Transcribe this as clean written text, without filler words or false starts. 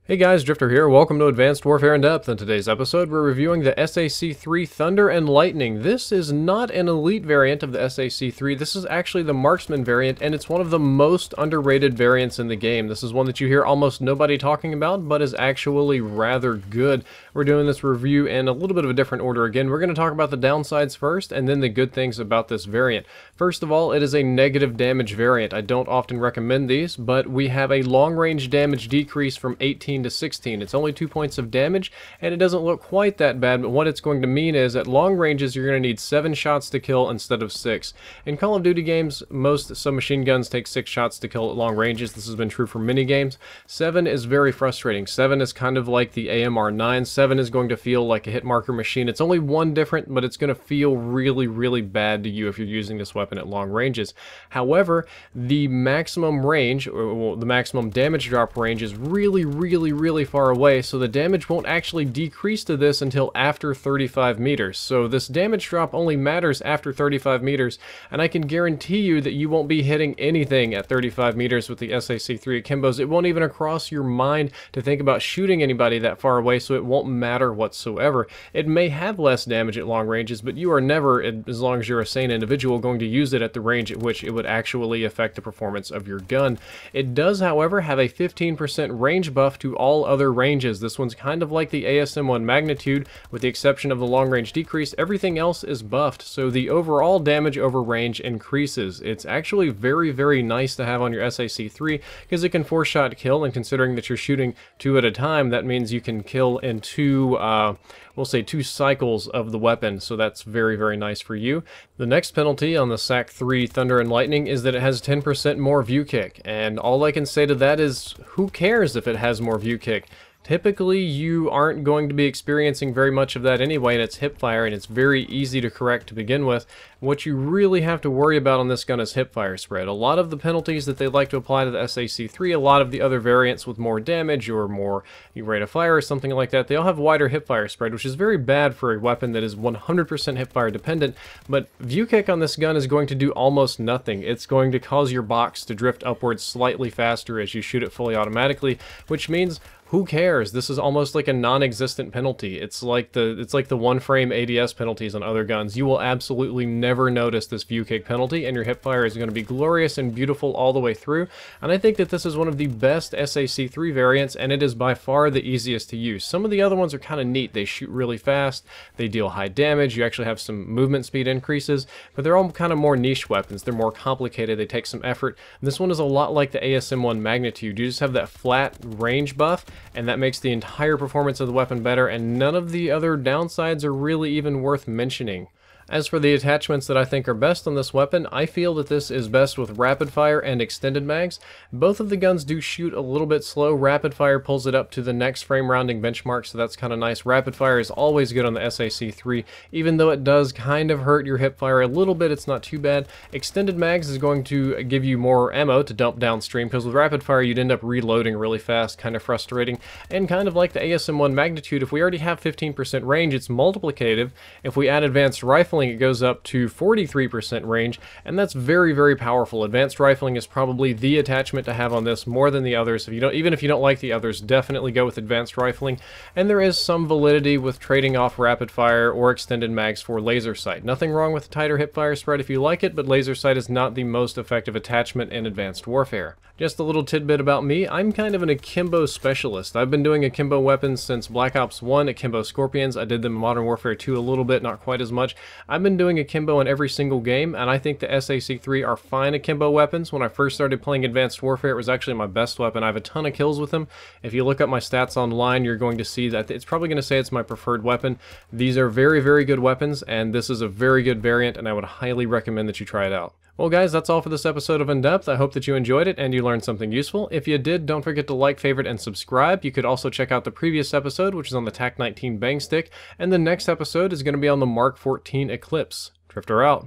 Hey guys, Drifter here. Welcome to Advanced Warfare in Depth. In today's episode, we're reviewing the SAC3 Thunder and Lightning. This is not an elite variant of the SAC3. This is actually the Marksman variant, and it's one of the most underrated variants in the game. This is one that you hear almost nobody talking about, but is actually rather good. We're doing this review in a little bit of a different order again. We're going to talk about the downsides first, and then the good things about this variant. First of all, it is a negative damage variant. I don't often recommend these, but we have a long-range damage decrease from 18 to 16. It's only 2 points of damage, and it doesn't look quite that bad, but what it's going to mean is at long ranges you're going to need 7 shots to kill instead of 6. In Call of Duty games, most submachine guns take 6 shots to kill at long ranges. This has been true for many games. 7 is very frustrating. 7 is kind of like the AMR-9. 7 is going to feel like a hit marker machine. It's only one different, but it's going to feel really bad to you if you're using this weapon at long ranges. However, the maximum range, or the maximum damage drop range is really far away, so the damage won't actually decrease to this until after 35 meters. So this damage drop only matters after 35 meters, and I can guarantee you that you won't be hitting anything at 35 meters with the SAC3 akimbos. It won't even cross your mind to think about shooting anybody that far away, so it won't matter whatsoever. It may have less damage at long ranges, but you are never, as long as you're a sane individual, going to use it at the range at which it would actually affect the performance of your gun. It does, however, have a 15% range buff to all other ranges. This one's kind of like the ASM1 magnitude, with the exception of the long range decrease. Everything else is buffed, so the overall damage over range increases. It's actually very nice to have on your SAC3 because it can 4-shot kill, and considering that you're shooting 2 at a time, that means you can kill in 2 we'll say 2 cycles of the weapon, so that's very nice for you. The next penalty on the SAC3 Thunder and Lightning is that it has 10% more view kick, and all I can say to that is, who cares if it has more view kick? Typically, you aren't going to be experiencing very much of that anyway, and it's hipfire, and it's very easy to correct to begin with. What you really have to worry about on this gun is hipfire spread. A lot of the penalties that they like to apply to the SAC3, a lot of the other variants with more damage or more rate of fire or something like that, they all have wider hipfire spread, which is very bad for a weapon that is 100% hipfire dependent. But view kick on this gun is going to do almost nothing. It's going to cause your box to drift upwards slightly faster as you shoot it fully automatically, which means who cares? This is almost like a non-existent penalty. It's like the one-frame ADS penalties on other guns. You will absolutely never notice this view kick penalty, and your hipfire is going to be glorious and beautiful all the way through. And I think that this is one of the best SAC3 variants, and it is by far the easiest to use. Some of the other ones are kind of neat. They shoot really fast, they deal high damage, you actually have some movement speed increases, but they're all kind of more niche weapons. They're more complicated, they take some effort. This one is a lot like the ASM1 magnitude. You just have that flat range buff, and that makes the entire performance of the weapon better, and none of the other downsides are really even worth mentioning. As for the attachments that I think are best on this weapon, I feel that this is best with rapid fire and extended mags. Both of the guns do shoot a little bit slow. Rapid fire pulls it up to the next frame rounding benchmark, so that's kind of nice. Rapid fire is always good on the SAC3, even though it does kind of hurt your hip fire a little bit. It's not too bad. Extended mags is going to give you more ammo to dump downstream, because with rapid fire you'd end up reloading really fast, kind of frustrating. And kind of like the ASM1 magnitude, if we already have 15% range, it's multiplicative. If we add advanced rifling, it goes up to 43% range, and that's very powerful. Advanced rifling is probably the attachment to have on this more than the others. Even if you don't like the others, definitely go with advanced rifling. And there is some validity with trading off rapid fire or extended mags for laser sight. Nothing wrong with tighter hipfire spread if you like it, but laser sight is not the most effective attachment in advanced warfare. Just a little tidbit about me, I'm kind of an akimbo specialist. I've been doing akimbo weapons since Black Ops 1, akimbo Scorpions. I did them in Modern Warfare 2 a little bit, not quite as much. I've been doing akimbo in every single game, and I think the SAC3 are fine akimbo weapons. When I first started playing Advanced Warfare, it was actually my best weapon. I have a ton of kills with them. If you look up my stats online, you're going to see that it's probably going to say it's my preferred weapon. These are very good weapons, and this is a very good variant, and I would highly recommend that you try it out. Well guys, that's all for this episode of In Depth. I hope that you enjoyed it and you learned something useful. If you did, don't forget to like, favorite, and subscribe. You could also check out the previous episode, which is on the TAC-19 Bang Stick, and the next episode is going to be on the Mark 14 Eclipse. Drifter out.